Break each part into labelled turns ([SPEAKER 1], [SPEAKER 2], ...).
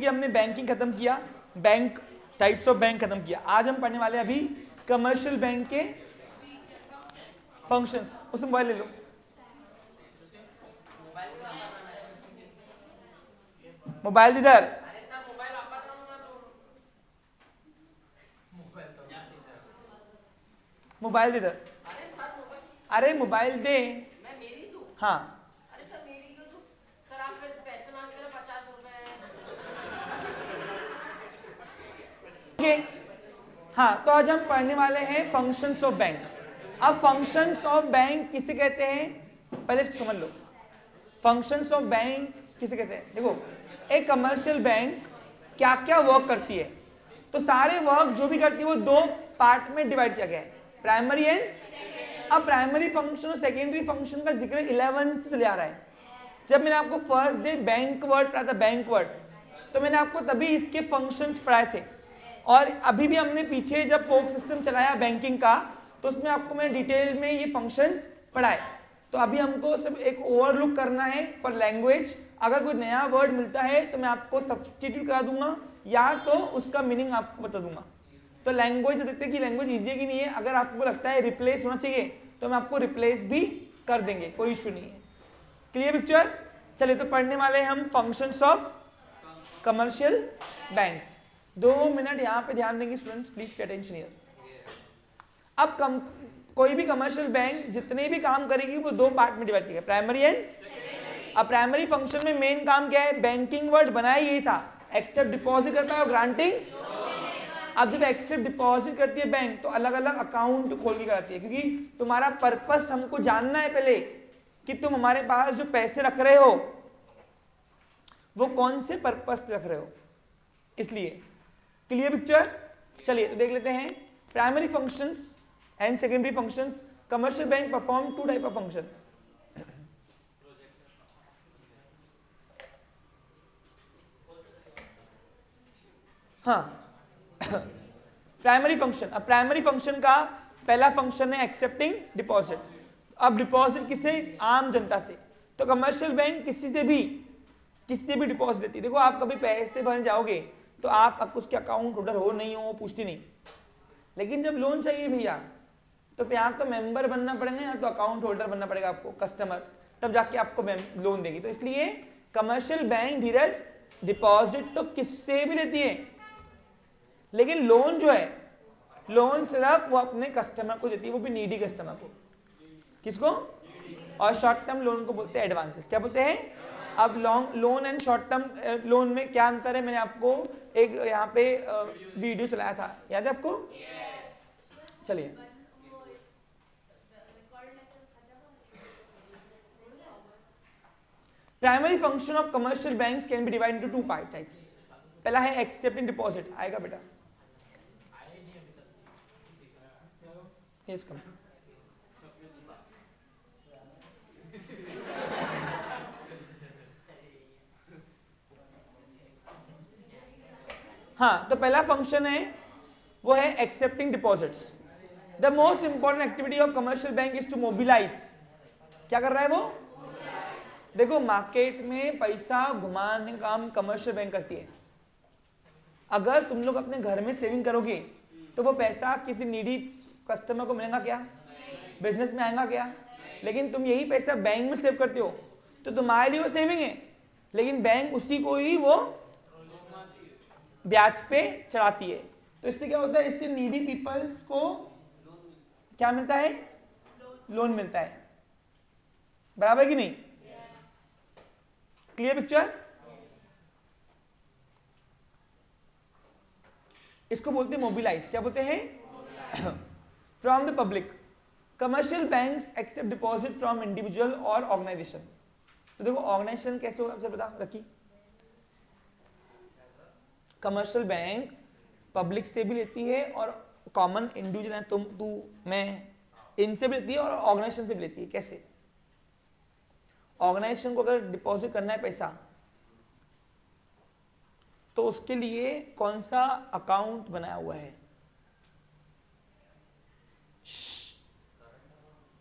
[SPEAKER 1] कि हमने बैंकिंग खत्म किया, बैंक टाइप्स ऑफ बैंक खत्म किया। आज हम पढ़ने वाले अभी कमर्शियल बैंक के फंक्शंस। उस मोबाइल ले लो, मोबाइल इधर, मोबाइल इधर। अरे मोबाइल दे।
[SPEAKER 2] मैं मेरी दूं?
[SPEAKER 1] हाँ
[SPEAKER 2] अरे सर मेरी क्यों दूं? सर आप फिर पैसे मांगते हो 50 रुपए।
[SPEAKER 1] हाँ, तो आज हम पढ़ने वाले हैं फंक्शंस ऑफ बैंक। अब फंक्शंस ऑफ बैंक किसे कहते हैं, पहले समझ लो। फंक्शंस ऑफ बैंक किसे कहते हैं? देखो, एक कमर्शियल बैंक क्या क्या वर्क करती है, तो सारे वर्क जो भी करती है वो दो पार्ट में डिवाइड किया गया है, प्राइमरी एंड। अब प्राइमरी फंक्शन और सेकेंडरी फंक्शन का जिक्र 11 से चले आ रहा है। जब मैंने आपको फर्स्ट डे बैंक वर्ड पढ़ा था, बैंक वर्ड, तो मैंने आपको तभी इसके फंक्शंस पढ़ाए थे। और अभी भी हमने पीछे जब फोक सिस्टम चलाया बैंकिंग का, तो उसमें आपको मैंने डिटेल में ये फंक्शंस पढ़ाए। तो अभी हमको सिर्फ एक ओवरलुक करना है फॉर लैंग्वेज। अगर कोई नया वर्ड मिलता है तो मैं आपको सब्स्टिट्यूट करा दूंगा या तो उसका मीनिंग आपको बता दूंगा। तो लैंग्वेज देखते हैं कि लैंग्वेज ईजी है कि नहीं है। अगर आपको लगता है रिप्लेस होना चाहिए तो मैं आपको रिप्लेस भी कर देंगे, कोई इश्यू नहीं है। Clear picture? चलिए, तो पढ़ने वाले हम functions of commercial banks. 2 minute यहाँ पे ध्यान देंगे students, please pay attention here. अब कोई भी कमर्शियल बैंक जितने भी काम करेगी वो दो पार्ट में डिवाइड किया, प्राइमरी एंड। अब प्राइमरी फंक्शन में मेन काम क्या है? बैंकिंग वर्ड बनाया यही था, एक्सेप्ट डिपॉजिट करता है और ग्रांटिंग। अब जब एक्सेप्ट डिपॉजिट करती है बैंक तो अलग अलग अकाउंट खोल के कराती है, क्योंकि तुम्हारा पर्पस हमको जानना है पहले कि तुम हमारे पास जो पैसे रख रहे हो वो कौन से पर्पस रख रहे हो, इसलिए। Clear picture? चलिए तो देख लेते हैं primary functions and secondary functions. Commercial bank perform 2 type of function. हाँ, प्राइमरी फंक्शन। अब प्राइमरी फंक्शन का पहला फंक्शन है एक्सेप्टिंग डिपॉजिट। अब डिपॉजिट किससे? आम जनता से। तो कमर्शियल बैंक किसी से भी डिपॉजिट देती है। देखो, आप कभी पैसे भरने जाओगे तो आप उसके अकाउंट होल्डर हो नहीं हो पूछती नहीं, लेकिन जब लोन चाहिए भैया तो यहाँ तो मेंबर बनना पड़ेगा या तो अकाउंट होल्डर बनना पड़ेगा आपको, कस्टमर, तब जाके आपको लोन देगी। तो इसलिए कमर्शियल बैंक धीरज डिपॉजिट तो किससे भी लेती है, लेकिन लोन जो है, लोन सिर्फ वो अपने कस्टमर को देती है, वो भी नीडी कस्टमर को। किसको? और शॉर्ट टर्म लोन को बोलते हैं एडवांसेस। क्या बोलते हैं? अब long loan and short term loan में क्या अंतर है, मैंने आपको एक यहाँ पे वीडियो चलाया था, याद है आपको? चलिए, primary function of commercial banks can be divided into 2 part types. पहला है एक्सेप्टिंग डिपॉजिट। आएगा बेटा, yes, come. हाँ, तो पहला फंक्शन है वो है accepting deposits. The most important activity of commercial bank is to mobilise. क्या कर रहा है वो? देखो, मार्केट में पैसा घुमाने का काम कमर्शियल बैंक करती है। अगर तुम लोग अपने घर में सेविंग करोगे तो वो पैसा किसी नीडी कस्टमर को मिलेगा क्या? बिजनेस में आएगा क्या? लेकिन तुम यही पैसा बैंक में सेव करते हो तो तुम्हारे लिए वो सेविंग है, लेकिन बैंक उसी को ही वो ब्याज पे चढ़ाती है। तो इससे क्या होता है? इससे नीडी पीपल्स को क्या मिलता है? लोन मिलता है। बराबर कि नहीं? Clear picture? इसको बोलते हैं मोबिलाइज। क्या बोलते हैं? From the public. Commercial banks accept deposit from individual और ऑर्गेनाइजेशन। तो देखो, ऑर्गेनाइजेशन कैसे होगा, बता रखी। कमर्शियल बैंक पब्लिक से भी लेती है और कॉमन इंडिविजुअल है, तुम, तू, मैं, इनसे भी लेती है और ऑर्गेनाइजेशन से भी लेती है। कैसे? ऑर्गेनाइजेशन को अगर डिपॉजिट करना है पैसा तो उसके लिए कौन सा अकाउंट बनाया हुआ है?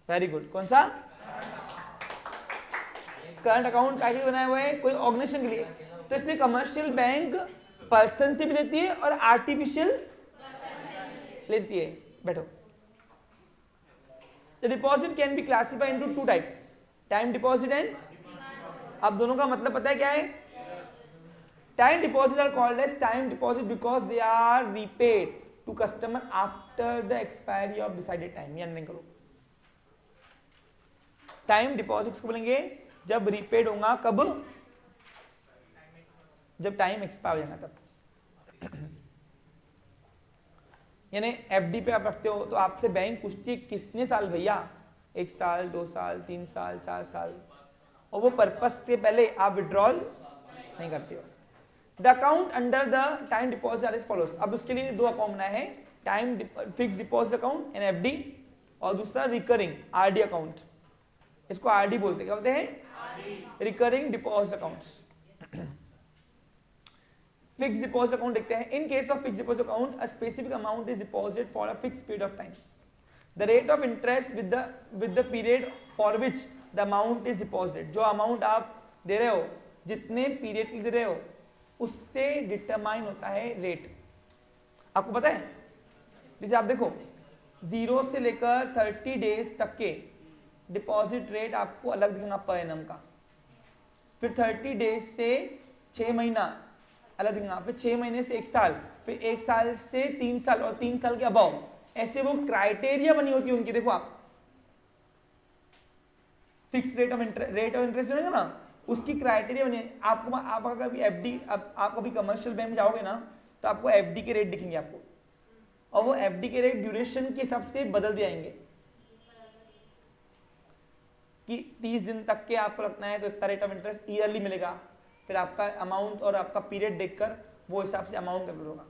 [SPEAKER 1] Very good. कौन सा? करंट अकाउंट कैसे बनाया हुआ है? कोई ऑर्गेनाइजेशन के लिए तो इसलिए कमर्शियल बैंक पर्सन से भी लेती है और आर्टिफिशियल लेती है। बैठो। The deposit can be classified into two types, time deposit and, अब दोनों का मतलब पता है क्या है? Time deposit are called as time deposit because they are repaid to customer after the expiry of decided time. याद नहीं करो, टाइम डिपॉजिट को बोलेंगे जब रीपेड होगा, कब? जब टाइम एक्सपायर हो जाएगा तब। यानी एफडी पे आप रखते हो तो आपसे बैंक पूछती है कितने साल भैया, 1 साल, 2 साल, 3 साल, 4 साल, और वो पर्पस से पहले आप विड्रॉल नहीं करते हो। The account under the time deposit are as follows. अब उसके लिए 2 अकाउंट बनाए हैं, time fix deposit account and FD, और दूसरा रिकरिंग आरडी अकाउंट। इसको आरडी बोलते, क्या बोलते हैं? Recurring deposit accounts. Fix deposit account देखते हैं। In case of fix deposit account a specific amount is deposit for a fix period of time. The rate of interest with the period for which the amount is deposit. जो amount आप दे रहे हो, जितने period के लिए दे रहे हो, उससे डिटरमाइन होता है रेट। आपको पता है, जैसे आप देखो 0 से लेकर 30 डेज तक के डिपॉजिट रेट आपको अलग दिखेगा पर एनम का, फिर 30 डेज से 6 महीना अलग दिखेगा, फिर 6 महीने से 1 साल, फिर 1 साल से 3 साल, और 3 साल के अबाव। ऐसे वो क्राइटेरिया बनी होती है उनकी। देखो आप फिक्स रेट ऑफ इंटरेस्ट होगा ना, उसकी क्राइटेरिया बनी है। आपको आप अगर कभी एफडी, आप कभी कमर्शियल बैंक में जाओगे ना, तो आपको एफडी के रेट दिखेंगे आपको, और वो एफडी के रेट ड्यूरेशन के हिसाब से बदल दिए जाएंगे कि 30 दिन तक के आपको रखना है तो इतना रेट ऑफ इंटरेस्ट ईयरली मिलेगा। फिर आपका अमाउंट और आपका पीरियड देखकर वो हिसाब से अमाउंट कैलकुलेट होगा।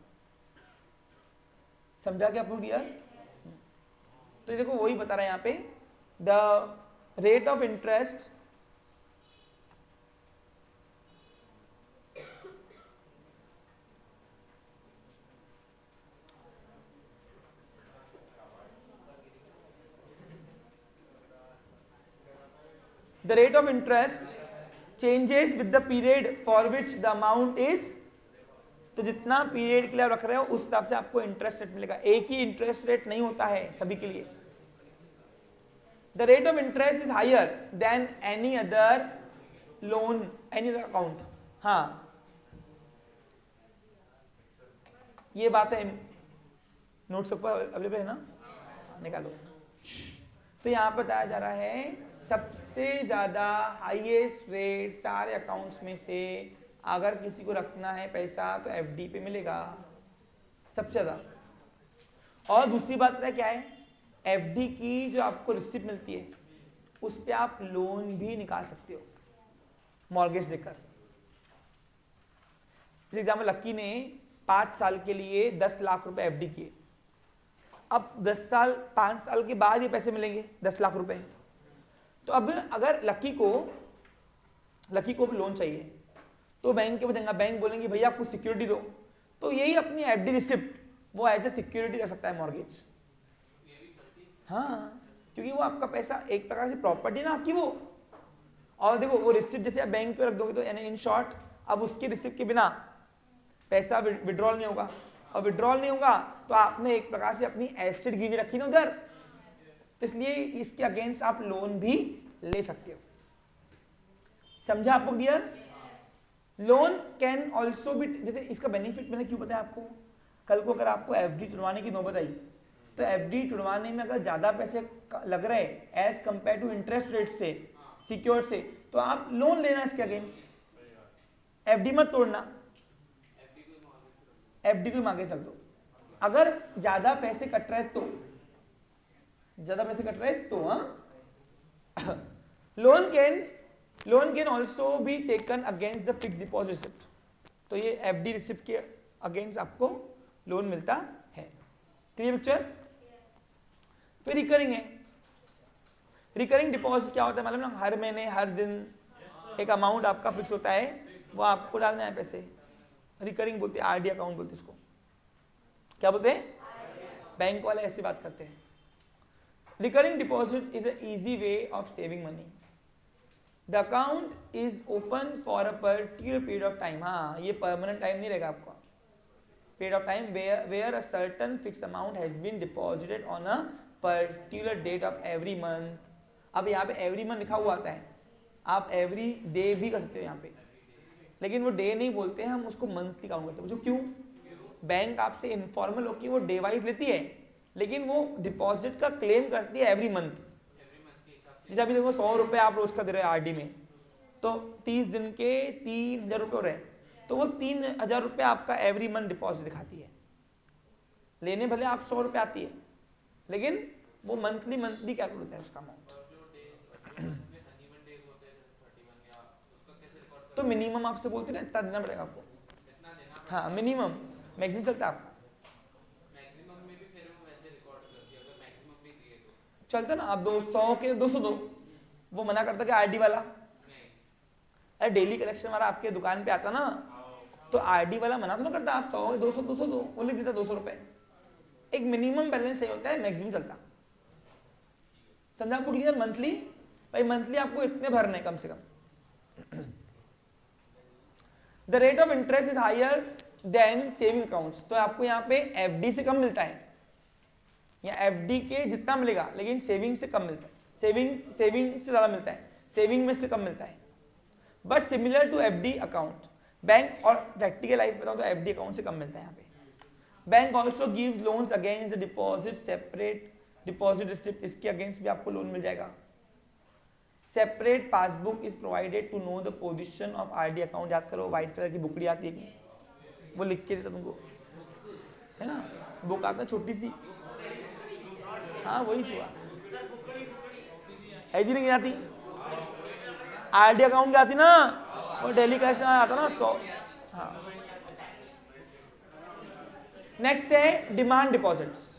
[SPEAKER 1] समझा क्या आपको क्लियर? तो देखो वही बता रहा है यहाँ पे, the rate of interest the rate of interest changes with the period for which the amount is। तो जितना पीरियड के लिए रख रहे हो उस हिसाब से आपको इंटरेस्ट रेट मिलेगा। एक ही इंटरेस्ट रेट नहीं होता है सभी के लिए। The rate of interest is higher than any other loan, any other account. हाँ, ये बात है, नोट्स ऊपर अवेलेबल है ना, निकालो। तो यहां पर बताया जा रहा है सबसे ज्यादा हाईएस्ट रेट सारे अकाउंट्स में से अगर किसी को रखना है पैसा तो एफडी पे मिलेगा सबसे ज्यादा। और दूसरी बात पता है क्या है? एफडी की जो आपको रिसिप्ट मिलती है उस पे आप लोन भी निकाल सकते हो मॉर्गेज देकर। जैसे एग्जाम्पल, लक्की ने 5 साल के लिए 10 लाख रुपए एफडी किए। अब 5 साल के बाद ये पैसे मिलेंगे 10 लाख रुपए। तो अब अगर लक्की को लोन चाहिए तो बैंक के बजाएंगे, बैंक बोलेंगे भैया कुछ सिक्योरिटी दो, तो यही अपनी एफडी रिसिप्ट वो एज ए सिक्योरिटी रख सकता है मॉर्गेज। हाँ, क्योंकि वो आपका पैसा एक प्रकार से प्रॉपर्टी ना आपकी वो। और देखो वो रिसिप्ट जैसे आप बैंक पे रख दोगे तो यानी इन शॉर्ट अब उसकी रिसिप्ट के बिना पैसा विड्रॉल नहीं होगा, और विड्रॉल नहीं होगा तो आपने एक प्रकार से अपनी एसेट गिरवी रखी ना उधर, तो इसलिए इसके अगेंस्ट आप लोन भी ले सकते हो। समझा आपको clear? Loan can also be, जैसे इसका बेनिफिट मैंने क्यों बताया आपको, कल को अगर आपको एफडी तुड़वाने की नौबत आई तो एफडी तुड़वाने में अगर ज्यादा पैसे लग रहे as compare to interest rate से सिक्योर से, तो आप लोन लेना इसके अगेंस्ट। एफडी मत तोड़ना, एफडी को मांगे चल दो। अगर ज्यादा पैसे कट रहे तो हाँ। Loan can also be taken against the fix deposit receipt. तो ये एफडी रिसिप्ट के अगेंस्ट आपको लोन मिलता है। Clear picture? फिर रिकरिंग है। रिकरिंग डिपॉजिट क्या होता है मालूम ना? हर महीने हर दिन एक अमाउंट आपका फिक्स होता है, वो आपको डालना है पैसे। रिकरिंग बोलते हैं, आरडी अकाउंट बोलते हैं इसको। क्या बोलते हैं? बैंक वाले ऐसी बात करते हैं। Recurring deposit is a easy way of saving money. The account is open for a particular period of time. हाँ, ये परमानेंट टाइम नहीं रहेगा आपका, period of time where a certain fix amount has been deposited on a particular date of every month. अब यहाँ पे every month लिखा हुआ आता है, आप एवरी डे भी कर सकते हो यहाँ पे, लेकिन वो डे नहीं बोलते हैं, हम उसको मंथली काउंट करते हैं। जो क्यों? बैंक आपसे इनफॉर्मल होकर वो डे वाइज लेती है, लेकिन वो डिपॉजिट का क्लेम करती है एवरी मंथ। जैसे अभी देखो 100 रुपये आप रोज का दे रहे हो आरडी में, तो 30 दिन के 3000 रुपये हो रहे हैं, तो वो 3000 रुपये आपका एवरी मंथ डिपॉजिट दिखाती है। लेने भले आप 100 रुपये आती है, लेकिन वो मंथली कैलकुलेट होता है उसका अमाउंट। तो मिनिमम आपसे बोलते ना इतना देना पड़ेगा आपको, हाँ मिनिमम, मैक्सिमम चलता है आपका, चलता ना। आप 200 के 200 दो, वो मना करता कि आरडी वाला, अरे डेली कलेक्शन वाला आपके दुकान पे आता ना, तो आरडी वाला मना तो ना करता, आप 100 200 200 दो, वो लिख देता 200 रुपए। एक मिनिमम बैलेंस सही होता है, मैक्सिमम चलता। समझा आपको क्लियर? मंथली, भाई मंथली आपको इतने भरने कम से कम। The rate of interest is higher than saving accounts, तो आपको यहाँ पे एफडी से कम मिलता है, या एफडी के जितना मिलेगा, लेकिन सेविंग से कम मिलता है। सेविंग से ज्यादा मिलता है, सेविंग में से कम मिलता है, but similar to FD account. Bank और प्रैक्टिकल लाइफ बताऊं तो एफडी अकाउंट से कम मिलता है यहाँ पे। Bank also gives loans against the deposit, separate deposit receipt, इसके अगेंस्ट भी आपको लोन मिल जाएगा। Separate passbook is provided to know the position of RD account. याद करो, व्हाइट कलर की बुकड़ी आती है, वो लिख के देता तुमको, है ना, बुक आता छोटी सी, हाँ वही छुआ है जी, नहीं आती आरडी अकाउंट की आती ना, वो डेली कैश आता ना 100। हाँ, नेक्स्ट है डिमांड डिपॉजिट्स।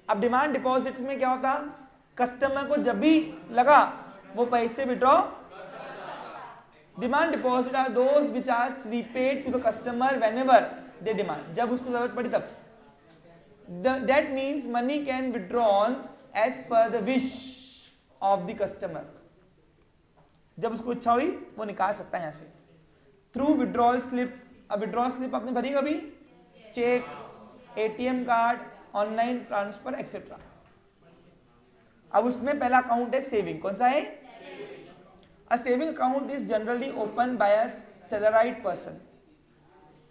[SPEAKER 1] अब डिमांड डिपॉजिट्स में क्या होता, कस्टमर को जब भी लगा वो पैसे withdraw. Demand deposit are those which are repaid to the customer whenever they demand, जब उसको जरूरत पड़ी तब। That means money can withdrawn as per the wish of the customer, जब उसको इच्छा हुई वो निकाल सकता है यहाँ से। थ्रू विड्रॉल स्लिप, अब विड्रॉल स्लिप आपने भरी कभी, cheque, ATM card, online transfer etcetera. अब उसमें पहला अकाउंट है सेविंग, कौन सा है? A saving account is generally open by a salaried person.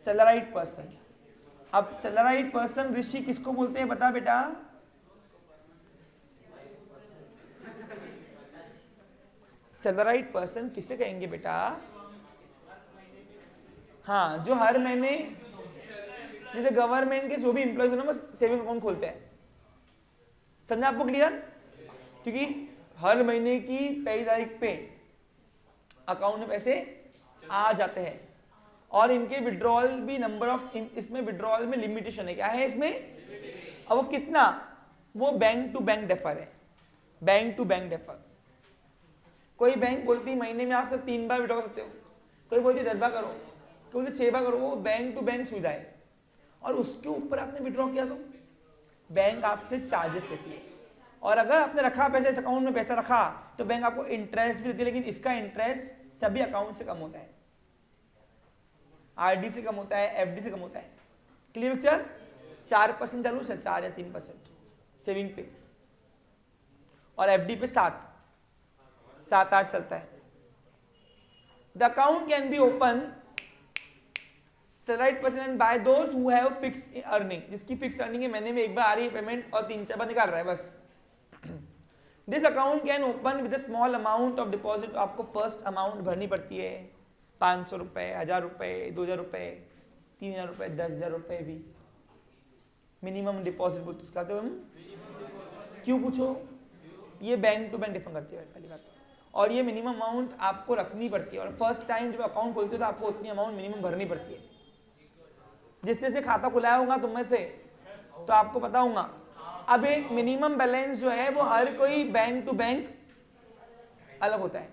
[SPEAKER 1] Salaried person, अब सैलराइड पर्सन ऋषि किसको बोलते हैं बता बेटा? सैलराइड पर्सन किसे कहेंगे बेटा? हाँ, जो हर महीने, जैसे गवर्नमेंट के जो भी एम्प्लॉयज है ना, वो सेविंग अकाउंट खोलते हैं। समझा आपको क्लियर? क्योंकि हर महीने की पहली तारीख पे अकाउंट में पैसे आ जाते हैं, और इनके विड्रॉल भी नंबर ऑफ, इसमें विड्रॉल में लिमिटेशन है। क्या है इसमें? अब वो कितना, वो बैंक टू बैंक डिफर है, बैंक टू बैंक डिफर। कोई बैंक बोलती है महीने में आप सिर्फ 3 बार विड्रॉ कर सकते हो, कोई बोलती है 10 बार करो, कोई बोलती 6 बार करो। वो बैंक टू बैंक सुविधा है, और उसके ऊपर आपने विड्रॉ किया तो बैंक आपसे चार्जेस लेती है। और अगर आपने रखा पैसा, इस अकाउंट में पैसा रखा, तो बैंक आपको इंटरेस्ट भी देती है, लेकिन इसका इंटरेस्ट सभी अकाउंट से कम होता है, आरडी से कम होता है, एफडी से कम होता है। Clear picture? 4% चालू है, 4 या 3% सेविंग पे, और एफडी पे 7-8 चलता है। The account can be open salaried person and by those who have fixed earning, जिसकी फिक्स अर्निंग है, महीने में एक बार आ रही है पेमेंट और 3-4 बार निकाल रहा है बस। This account can open with a small amount of deposit. आपको फर्स्ट अमाउंट भरनी पड़ती है, 500 रुपए, 1000 रुपए, 2000 रुपए, 3000 रुपए, 10,000 रुपए भी मिनिमम डिपॉजिट बोलते उसका। तो क्यों पूछो, ये बैंक टू बैंक डिफर करती है पहली बात, और ये मिनिमम अमाउंट आपको रखनी पड़ती है, और फर्स्ट टाइम जब अकाउंट खोलते हो तो आपको उतनी अमाउंट मिनिमम भरनी पड़ती है। जिसने से खाता खुलाया होगा तुम में से, तो आपको पता होगा। अब एक मिनिमम बैलेंस जो है वो हर कोई बैंक टू बैंक अलग होता है।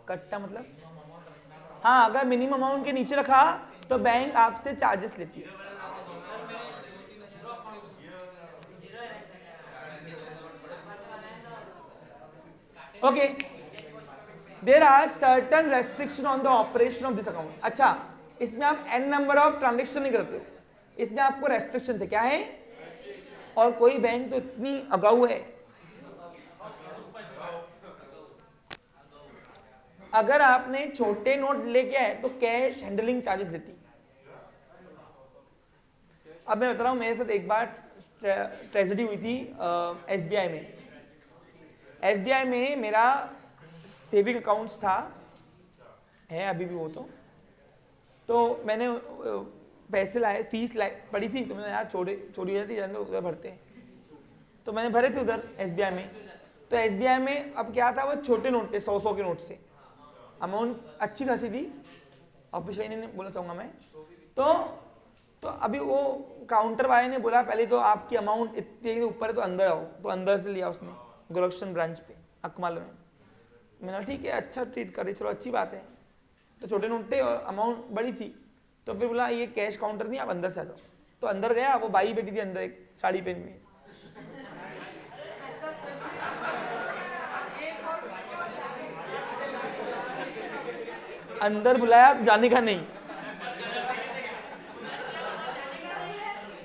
[SPEAKER 1] कट्टा मतलब, हाँ, अगर मिनिमम अमाउंट के नीचे रखा तो बैंक आपसे चार्जेस लेती है। Okay, there are certain restriction on the operation of this account. अच्छा, इसमें आप n नंबर ऑफ ट्रांजेक्शन नहीं करते हो, इसमें आपको रेस्ट्रिक्शन है। क्या है? और कोई बैंक तो इतनी अगाऊ है, अगर आपने छोटे नोट लेके आए तो कैश हैंडलिंग चार्जेस देती। अब मैं बता रहा हूं, मेरे साथ एक बार ट्रेजेडी हुई थी एसबीआई में। एसबीआई में मेरा सेविंग अकाउंट्स था, है अभी भी वो। तो मैंने पैसे लाए, फीस लाए पड़ी थी, तो मैंने यार चोरी हो जाती है, उधर भरते हैं, तो मैंने भरे थे उधर एसबीआई में। तो एसबीआई में अब क्या था, वो छोटे नोट थे, 100 के नोट से, अमाउंट अच्छी खासी थी, ऑफिशियली नहीं बोलना चाहूँगा मैं। तो अभी वो काउंटर वाले ने बोला पहले तो आपकी अमाउंट इतने ऊपर है तो अंदर आओ, तो अंदर से लिया उसने गोरक्षण ब्रांच पे अकमाल में। मैंने ठीक है, अच्छा ट्रीट कर रही, चलो अच्छी बात है। तो छोटे नोट थे और अमाउंट बड़ी थी, तो फिर बोला ये कैश काउंटर नहीं, आप अंदर से आ जाओ। तो अंदर गया, वो बाई बैठी थी अंदर, एक साड़ी पहनी हुई। अंदर बुलाया, जाने का नहीं,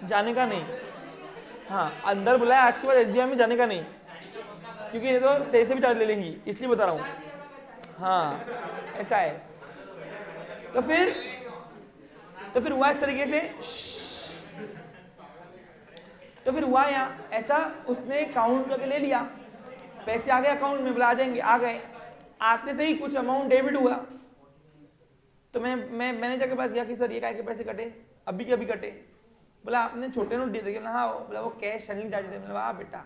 [SPEAKER 1] जाने का नहीं। हाँ, अंदर बुलाया, आज के बाद एसबीआई में जाने का नहीं, क्योंकि नहीं तो तेरे से भी चार्ज ले लेंगी, इसलिए बता रहा हूँ। हाँ, ऐसा है। तो फिर हुआ इस तरीके से, तो फिर हुआ यहाँ ऐसा, उसने काउंट करके ले लिया, पैसे आ गए अकाउंट में, बुला जाएंगे, आ गए। आते से ही कुछ अमाउंट डेबिट हुआ, तो मैं मैनेजर के पास गया कि सर ये काय के पैसे कटे, अभी के अभी कटे। बोला आपने छोटे नोट दिए थे? हाँ। बोला वो कैश हैंडलिंग चार्जेस है। बोला वाह बेटा,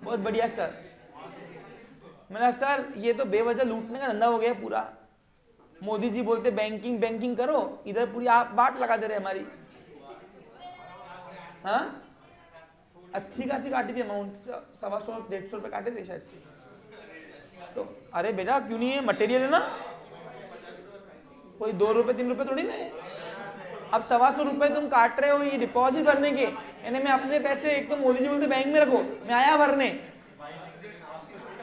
[SPEAKER 1] बहुत बढ़िया सर। मैंने सर ये तो बेवजह लूटने का धंधा हो गया पूरा। मोदी जी बोलते बैंकिंग बैंकिंग करो, इधर पूरी आप बाट लगा दे रहे हमारी। हाँ, अच्छी खासी काटी थी अमाउंट, 125-150 रुपए काटे थे शायद से। तो अरे बेटा क्यों नहीं है, मटेरियल है ना, कोई 2 रुपए 3 रुपए थोड़ी ना है। अब 125 रुपए तुम काट रहे हो ये डिपॉजिट भरने के, यानी मैं अपने पैसे, एक तो मोदी जी बोलते बैंक में रखो, मैं आया भरने,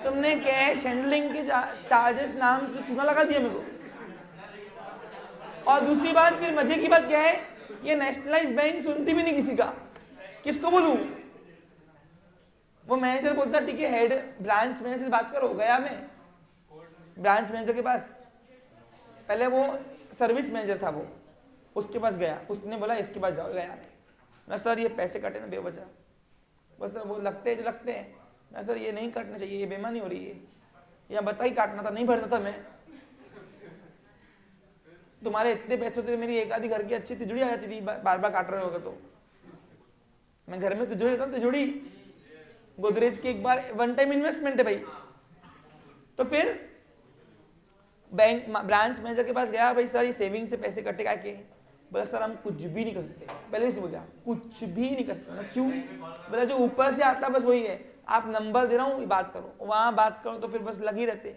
[SPEAKER 1] तुमने कैश हैंडलिंग के चार्जेस नाम से चूना लगा दिया मेरे को। और दूसरी बात, फिर मजे की बात क्या है, ये नेशनलाइज्ड बैंक सुनती भी नहीं किसी का, किसको बोलूं। वो मैनेजर बोलता ठीक है, हेड ब्रांच मैनेजर से बात करो। गया मैं ब्रांच मैनेजर के पास, पहले वो सर्विस मैनेजर था, वो उसके पास गया, उसने बोला इसके पास जाओ। गया ना, सर ये पैसे कटे ना बेवजह। बस सर वो लगते हैं जो लगते हैं ना, सर ये नहीं काटना चाहिए, ये बेईमानी हो रही है, या बता ही काटना था, नहीं भरना था मैं। तुम्हारे इतने पैसों से मेरी एक आधी घर की अच्छी तिजड़ी आ जाती थी, बार बार काट रहे होगा तो। मैं घर में तिजड़ी लेता हूँ, तिजड़ी गोदरेज की, एक बार वन टाइम इन्वेस्टमेंट है भाई। तो फिर बैंक ब्रांच मैनेजर के पास गया, भाई सर ये सेविंग से पैसे कटे का के? बोला सर हम कुछ भी नहीं कर सकते। पहले से बोला कुछ भी नहीं कर सकते। क्यों? बोला जो ऊपर से आता बस वही है, आप नंबर दे रहा हूँ बात करो, वहां बात करो, तो फिर बस लगी रहते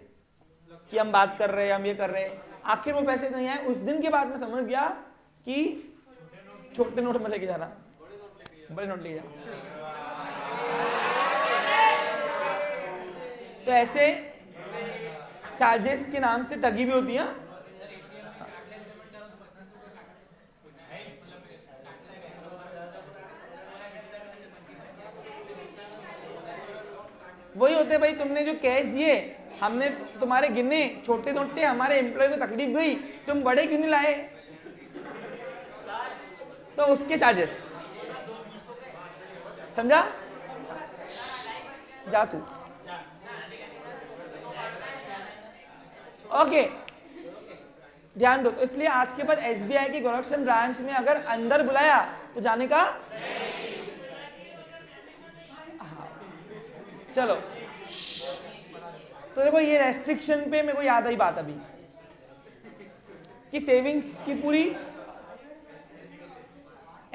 [SPEAKER 1] कि हम बात कर रहे हैं, हम ये कर रहे हैं। आखिर वो पैसे नहीं आए। उस दिन के बाद मैं समझ गया कि छोटे नोट में लेके जाना, बड़े नोट लेके जाना। तो ऐसे चार्जेस के नाम से ठगी भी होती है। वही होते भाई, तुमने जो कैश दिए, हमने तुम्हारे गिने छोटे नोट थे, हमारे एम्प्लॉय को तकलीफ गई, तुम बड़े क्यों नहीं लाए? तो उसके चार्जेस, समझा? जा तू। ओके, ध्यान दो। तो इसलिए आज के बाद एसबीआई के गोरक्षण ब्रांच में अगर अंदर बुलाया तो जाने का चलो। तो देखो ये रेस्ट्रिक्शन पे मेरे को याद आई बात अभी कि सेविंग्स की पूरी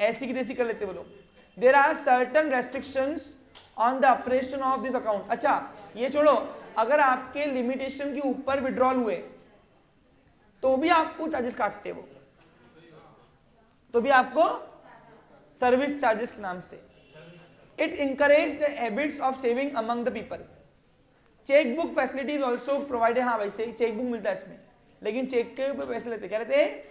[SPEAKER 1] ऐसी की तैसी कर लेते बोलो। There are certain restrictions on the operation of this account. अच्छा ये छोड़ो, अगर आपके लिमिटेशन के ऊपर विड्रॉल हुए तो भी आपको चार्जेस काटते हो, तो भी आपको सर्विस चार्जेस के नाम से। It encourage the habits of saving among the people. Check book facility is also provided, हाँ भाई सही, चेक बुक मिलता है इसमें, लेकिन चेक के ऊपर पैसे लेते, क्या लेते हैं?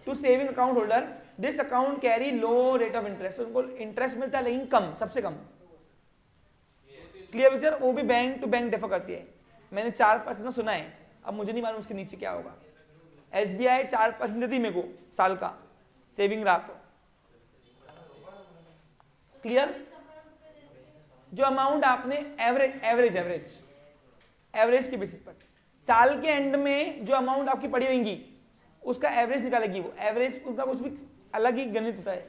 [SPEAKER 1] To saving account holder, this account carry low rate of interest, उनको इंटरेस्ट मिलता है लेकिन कम, सबसे कम। Clear picture? वो भी बैंक टू बैंक डिफर करती है। मैंने 4% सुना है, अब मुझे नहीं मालूम उसके नीचे क्या होगा। SBI 4% देती मेरे को साल का सेविंग रहा तो। क्लियर? जो अमाउंट आपने एवरेज के बेसिस पर साल के एंड में जो अमाउंट आपकी पड़ी रहेंगी उसका एवरेज निकालेगी वो। एवरेज उसका कुछ भी अलग ही गणित होता है,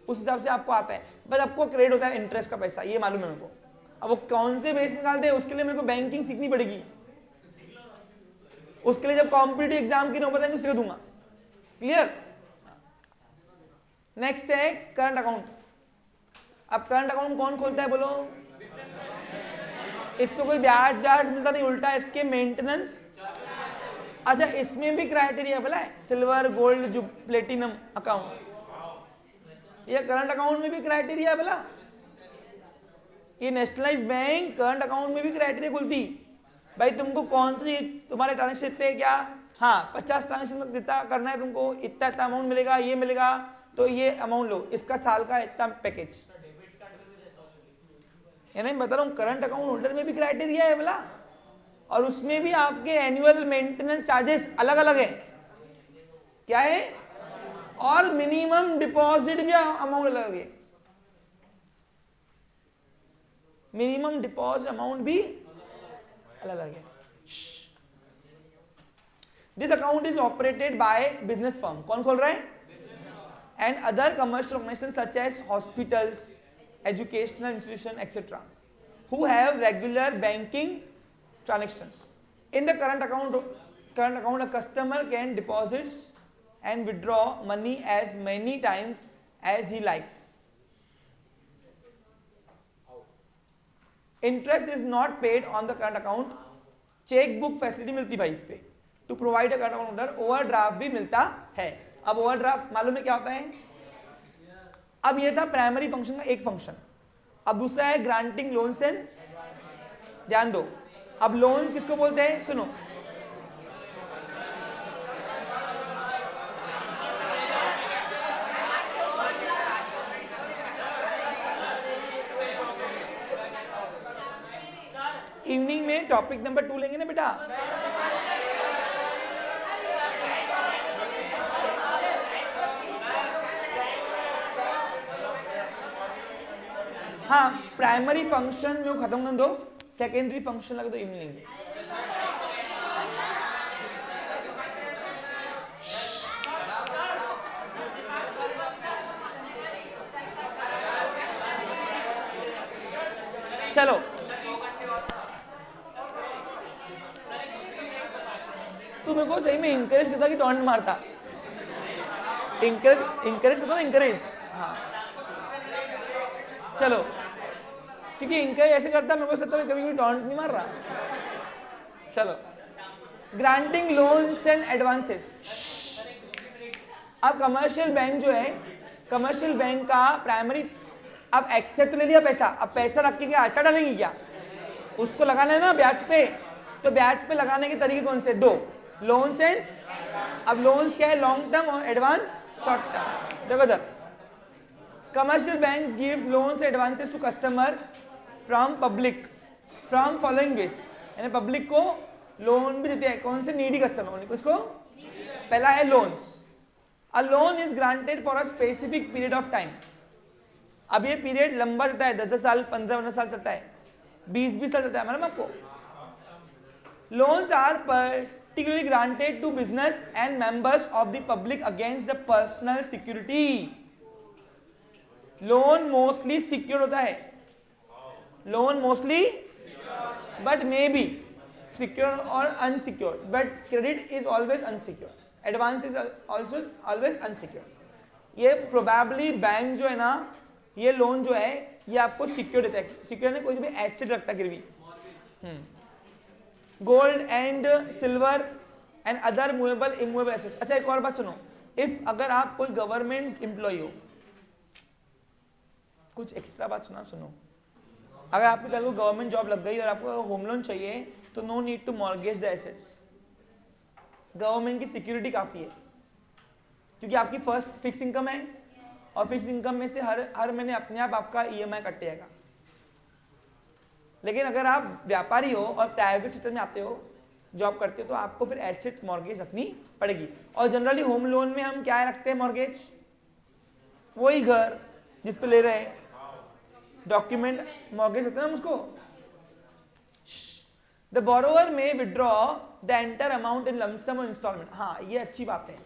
[SPEAKER 1] उस हिसाब से आपको आता है, बस आपको क्रेडिट होता है इंटरेस्ट का पैसा, ये मालूम है मेरे को। अब वो कौन से बेस निकालते हैं उसके लिए मेरे को बैंकिंग सीखनी पड़ेगी, उसके लिए जब कॉम्पिटिटिव एग्जाम की नौबत आएगी सीख दूंगा। क्लियर? नेक्स्ट है करंट अकाउंट। अब करंट अकाउंट कौन खोलता है बोलो? इस पे कोई ब्याज मिलता नहीं, उल्टा इसके मेंटेनेंस। अच्छा, इसमें भी क्राइटेरिया बोला है, सिल्वर गोल्ड जो प्लेटिनम अकाउंट, ये करंट अकाउंट में भी क्राइटेरिया बोला। ये नेशनलाइज्ड बैंक करंट अकाउंट में भी क्राइटेरिया खुलती भाई, तुमको कौन सी तुम्हारे ट्रांजेक्शन इतने क्या, हाँ 50 ट्रांजेक्शन जितना करना है तुमको, इतना इतना अमाउंट मिलेगा, ये मिलेगा, तो ये अमाउंट लो, इसका साल का इतना पैकेज। यानी बता रहा हूँ करंट अकाउंट होल्डर में भी क्राइटेरिया है बोला, और उसमें भी आपके एनुअल मेंटेनेंस चार्जेस अलग अलग है। क्या है? और मिनिमम डिपॉजिट भी अमाउंट अलग है, मिनिमम डिपॉजिट अमाउंट भी अलग अलग है। This account is operated by business firm, कौन खोल रहा है? And other commercial organisation such as hospitals, educational institution, etc., who have regular banking transactions. In the current account, a customer can deposit and withdraw money as many times as he likes. Interest is not paid on the current account. Cheque book facility मिलती भाई इस पे, to provide a current account holder. Overdraft भी मिलता है। अब overdraft मालूम है क्या होता है? अब ये था प्राइमरी फंक्शन का एक फंक्शन। अब दूसरा है ग्रांटिंग लोन्स एंड, ध्यान दो, अब लोन किसको बोलते हैं? सुनो, इवनिंग में टॉपिक नंबर 2 लेंगे ना बेटा। हाँ, प्राइमरी फंक्शन में खत्म कर दो, सेकेंडरी फंक्शन लगे तो इवनिंग लेंगे। चलो, तू मेरे को सही में इंकरेज करता कि टॉन्ट मारता? इंकरेज करता ना, इंकरेज। हाँ चलो, क्योंकि इंकरेज ऐसे करता मेरे को लगता है कभी टॉन्ट नहीं मार रहा। चलो, ग्रांटिंग लोन्स एंड एडवांसेस। अब कमर्शियल बैंक जो है, कमर्शियल बैंक का प्राइमरी, अब एक्सेप्ट ले लिया पैसा, अब पैसा रख के क्या अच्छा डालेंगे क्या? उसको लगाना है ना ब्याज पे, तो ब्याज पे लगाने के तरीके कौन से? 2, लोन्स एंड, अब लोन्स क्या है? लॉन्ग टर्म, और एडवांस शॉर्ट टर्म। देखो इधर, commercial banks give loans advances to customer from public from following base, यानी पब्लिक को लोन भी देते हैं। कौन से? Needy customer. किसको? पहला है loans. A loan is granted for a specific period of time. अब ये पीरियड लंबा चलता है, 10 साल, 15 साल चलता है, 20 साल चलता है, मालूम आपको? Loans are particularly granted to business and members of the public against the personal security. Loan mostly secure होता है, loan mostly, but may be secure or unsecure, but credit is always unsecure, advance is also always unsecure. ये probably bank जो है ना, ये loan जो है ये आपको सिक्योर देता है। सिक्योर कोई भी एसेट रखता है गिरवी, gold and silver and other movable immovable assets. अच्छा, एक और बात सुनो, इफ अगर आप कोई गवर्नमेंट एम्प्लॉय हो, कुछ एक्स्ट्रा बात सुनो, अगर आपको कल को गवर्नमेंट जॉब लग गई और आपको होम लोन चाहिए तो no need to mortgage the assets, government की सिक्योरिटी काफी है, क्योंकि आपकी फर्स्ट फिक्स इनकम है और फिक्स इनकम में से हर महीने अपने आप आपका ईएमआई कट जाएगा। लेकिन अगर आप व्यापारी हो और प्राइवेट सेक्टर में आते हो, जॉब करते हो, तो आपको फिर एसेट मॉर्गेज रखनी पड़ेगी। और जनरली होम लोन में हम क्या रखते हैं मॉर्गेज, वही घर जिस पे ले रहे हैं, डॉक्यूमेंट मॉर्गेज होता है ना उसको। The borrower may withdraw the entire amount in lump sum और इंस्टॉलमेंट। हाँ, ये अच्छी बात है।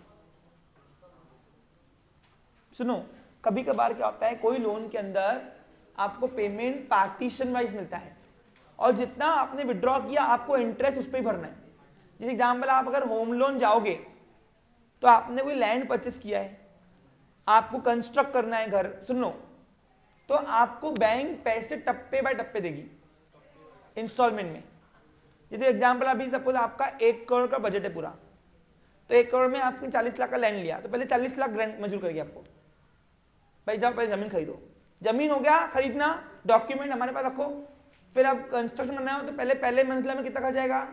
[SPEAKER 1] सुनो, कभी कभार क्या होता है, कोई लोन के अंदर आपको पेमेंट पार्टीशन वाइज मिलता है और जितना आपने विड्रॉ किया आपको इंटरेस्ट उस पर ही भरना है। जैसे एग्जाम्पल, आप अगर होम लोन जाओगे तो आपने कोई लैंड परचेस किया है, आपको कंस्ट्रक्ट करना है घर, सुनो, तो आपको बैंक पैसे टप्पे बाय टप्पे देगी इंस्टॉलमेंट में। जैसे एग्जाम्पल, अभी सपोज आपका 1 करोड़ का बजट है पूरा, तो 1 करोड़ में आपने 40 लाख का लैंड लिया, तो पहले 40 लाख ग्रांट मंजूर करेगी आपको, भाई जाओ पहले जमीन खरीदो। जमीन हो गया खरीदना, डॉक्यूमेंट हमारे पास रखो, फिर अब कंस्ट्रक्शन करना हो तो पहले मंजिला में कितना खर्च जाएगा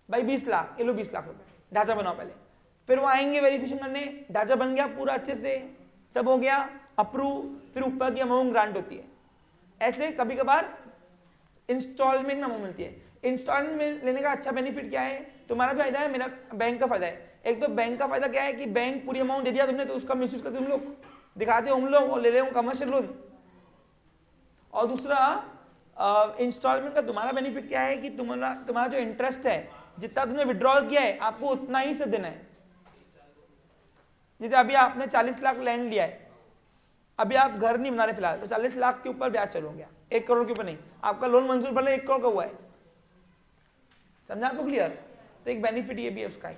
[SPEAKER 1] भाई 20 लाख, ये लो 20 लाख रुपए, ढांचा बनाओ पहले। फिर वो आएंगे वेरिफिकेशन करने, ढांचा बन गया पूरा अच्छे से, सब हो गया अप्रूव, फिर ऊपर की अमाउंट ग्रांट होती है। ऐसे कभी कभार इंस्टॉलमेंट में अमाउंट मिलती है। इंस्टॉलमेंट में लेने का अच्छा बेनिफिट क्या है, तुम्हारा फायदा है, मेरा बैंक का फायदा है। एक तो बैंक का फायदा क्या है कि बैंक पूरी अमाउंट दे दिया तुमने तो उसका मिसयूज करते तुम लोग, दिखाते हो हम लोग और ले रहे हो कमर्शियल लोन। और दूसरा इंस्टॉलमेंट का तुम्हारा बेनिफिट क्या है कि तुम्हारा जो इंटरेस्ट है, जितना तुमने विड्रॉल किया है आपको उतना ही से देना है। जैसे अभी आपने 40 लाख लैंड लिया है, अभी आप घर नहीं बना रहे फिलहाल, तो 40 लाख के ऊपर ब्याज चलो गया, 1 करोड़ के ऊपर नहीं, आपका लोन मंजूर भले 1 करोड़ का हुआ है। समझा आपको क्लियर? तो एक बेनिफिट ये भी है उसका।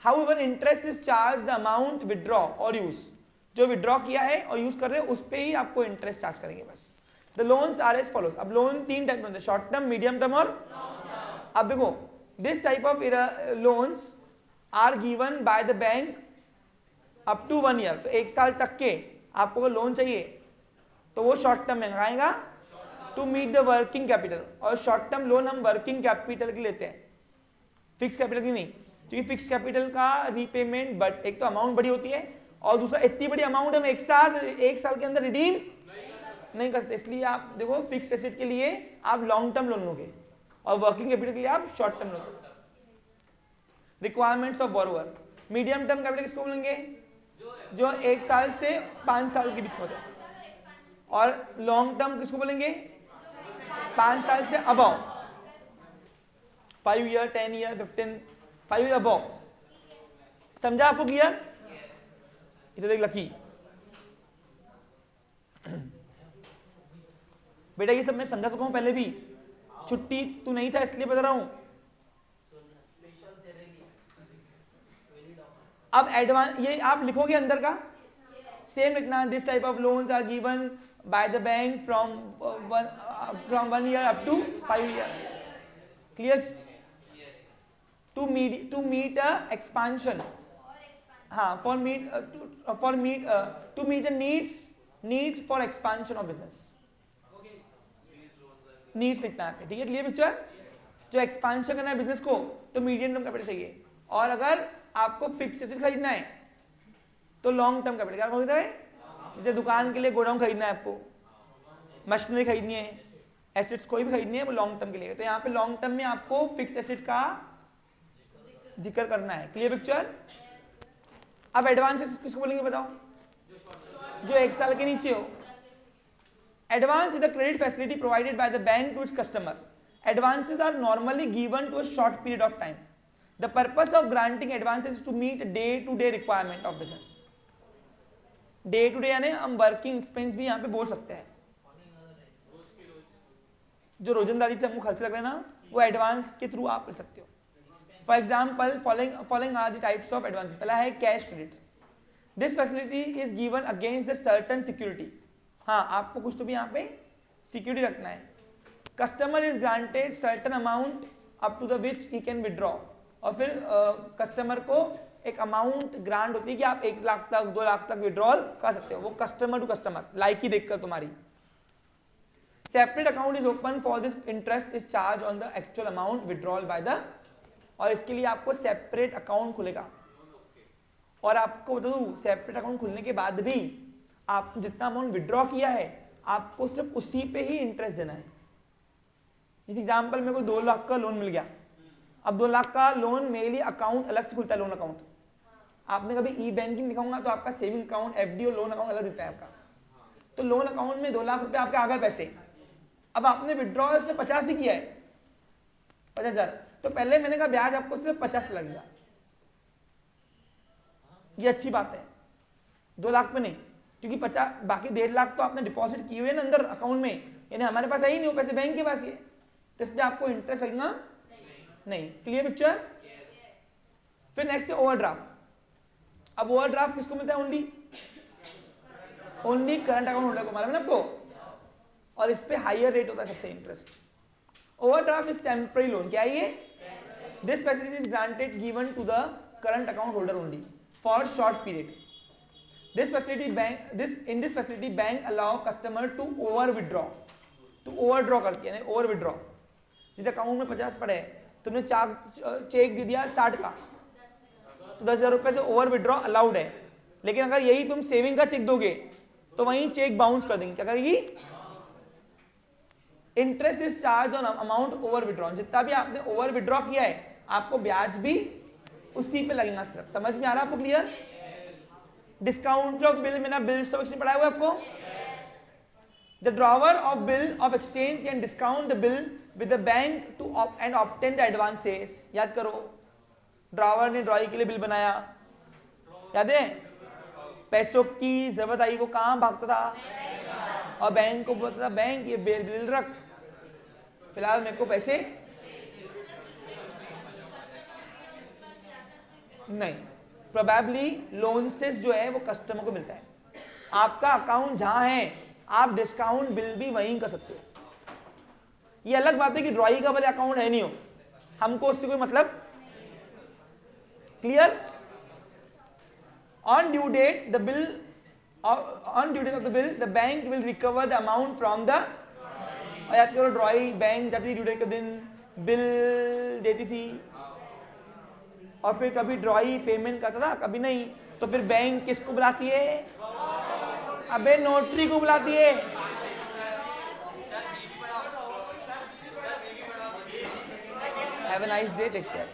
[SPEAKER 1] However interest is charge the amount withdraw और यूज, जो विड्रॉ किया है और यूज कर रहे हो उस पे ही आपको इंटरेस्ट चार्ज करेंगे बस। The loans are as follows. अब लोन 3 टाइप में होते हैं, शॉर्ट टर्म, मीडियम टर्म और अब देखो, this type of loans are given by the bank up to 1 year. तो 1 साल तक के आपको अगर लोन चाहिए तो वो शॉर्ट टर्म में आएगा, to meet the working capital. और शॉर्ट टर्म लोन हम वर्किंग कैपिटल के लेते हैं, फिक्स कैपिटल की नहीं, क्योंकि फिक्स कैपिटल का रीपेमेंट बट एक तो अमाउंट बड़ी होती है और दूसरा इतनी बड़ी अमाउंट हम एक साल के अंदर रिडीम नहीं करते। इसलिए आप देखो, फिक्स एसेट के लिए आप लॉन्ग टर्म लोन लोगे और वर्किंग कैपिटल के लिए आप शॉर्ट टर्म लोगे। Requirements of borrower, medium term capital किसको बोलेंगे, जो 1 साल से 5 साल के बीच में होता है, और लॉन्ग टर्म किसको बोलेंगे, 5 साल से above, 5 year, 10 year, 15, 5 year above. समझा आपको क्लियर? इधर देख लकी बेटा, ये सब मैं समझा चुका हूं पहले भी, छुट्टी तू नहीं था इसलिए बता रहा हूं। अब एडवांस ये आप लिखोगे अंदर का सेम लिखना, this type of loans are given by the bank from 1 year up to 5 years. Clear? To meet expansion, हाँ, for meet to meet the needs for expansion of business. Needs लिखना है, ठीक है? Clear picture? जो expansion करना है business को तो मीडियम टर्म कैपिटल चाहिए, और अगर आपको फिक्स एसेट खरीदना है तो लॉन्ग टर्म कैपिटल। क्या खरीदना है? जैसे दुकान के लिए गोडाउन खरीदना है, आपको मशीनरी खरीदनी है, एसेट्स कोई भी खरीदनी है, वो लॉन्ग टर्म के लिए। तो यहाँ पे लॉन्ग टर्म में आपको फिक्स एसेट का जिक्र करना है। Clear picture? अब एडवांस किसको बोलेंगे बताओ, जो 1 साल के नीचे हो। Advance is the credit facility provided by the bank to its customer. Advances are normally given to a short period of time. The purpose of granting advances is to meet day-to-day requirement of business. Day-to-day यानी हम working expense भी यहाँ पे बोल सकते हैं, जो रोजंदारी से हमको खर्च लग रहा है ना, वो एडवांस के थ्रू आप ले सकते हो। For example, following are the types of advance. पहला है cash credit. This facility is given against the certain security. हाँ, आपको कुछ तो भी यहाँ पे सिक्योरिटी रखना है। Customer is granted certain amount up to the which he can withdraw, और फिर कस्टमर को एक अमाउंट ग्रांट होती है कि आप 1 लाख तक 2 लाख तक विड्रॉल कर सकते हो, वो कस्टमर टू कस्टमर लाइक ही देखकर तुम्हारी। Separate account is open for this, interest is charge on the actual amount withdrawal by the, और इसके लिए आपको सेपरेट अकाउंट खुलेगा। और आपको बता दूं, सेपरेट अकाउंट खुलने के बाद भी आप जितना अमाउंट विड्रॉ किया है आपको सिर्फ उसी पे ही इंटरेस्ट देना है। इस एग्जांपल में कोई 2 लाख का लोन मिल गया, अब 2 लाख का लोन मेरे लिए अकाउंट अलग से खुलता है, लोन अकाउंट। आपने कभी ई बैंकिंग दिखाऊंगा तो आपका सेविंग अकाउंट, एफडी और लोन अकाउंट अलग दिखता है आपका। तो लोन अकाउंट में 2 लाख रुपए आपके आ गए पैसे, अब आपने विड्रॉ से 50 ही किया है, 50,000, तो पहले मैंने कहा ब्याज आपको सिर्फ 50 लगेगा, ये अच्छी बात है, 2 लाख पे नहीं, क्योंकि 50 बाकी 1.5 लाख तो आपने डिपॉजिट किए हुए ना अंदर अकाउंट में, यानी हमारे पास है ही नहीं, वो पैसे बैंक के पास ही है, तो इसमें आपको इंटरेस्ट लगना नहीं। Clear picture? फिर नेक्स्ट है ओवरड्राफ्ट। अब ओवरड्राफ्ट किसको मिलता है? ओनली करंट अकाउंट होल्डर को, मालूम है ना आपको, और इस पे हायर रेट होता है सबसे interest. Overdraft is temporary loan, क्या है ये? This facility is granted given to the current account holder only for short period. This facility bank allow customer to overdraw, तो ओवरड्रॉ करती है, ओवर विड्रॉ। जिस अकाउंट में 50 पड़े हैं, तुमने चेक दे दिया 60 का, तो 10,000 रुपए से ओवर विड्रॉ अलाउड है। लेकिन अगर यही तुम सेविंग का चेक दोगे तो वहीं चेक बाउंस कर देंगे। क्या करेगी? Interest is charge on amount over withdraw, जितना भी आपने ओवर विड्रॉ किया है आपको ब्याज भी उसी पे लगेगा सिर्फ। समझ में आ रहा है आपको? क्लियर? डिस्काउंट ऑफ बिल में ना, बिल ऑफ एक्सचेंज पढ़ाया हुआ आपको। The drawer of bill of exchange can discount the bill with the bank to and obtain the advances. याद करो, ड्रॉवर ने ड्रॉई के लिए बिल बनाया, याद है? पैसों की जरूरत आई, वो कहां भागता था? और बैंक को बोलता था, बैंक ये बिल रख, फिलहाल मेरे को पैसे नहीं। प्रोबेबली लोन्सेस जो है वो कस्टमर को मिलता है। आपका अकाउंट जहां है आप डिस्काउंट बिल भी वहीं कर सकते हो। ये अलग बात है कि ड्रॉई का भले अकाउंट है नहीं हो, हमको उससे कोई मतलब। Clear? On due date the bill, on due date of the bill the bank will recover the amount from the, याद करो ड्रॉई बैंक जाती थी ड्यू डेट के दिन, बिल देती थी, और फिर कभी ड्रॉई पेमेंट करता था कभी नहीं, तो फिर बैंक किसको बुलाती है? अबे नोटरी को बुलाती है। Have a nice day, take care.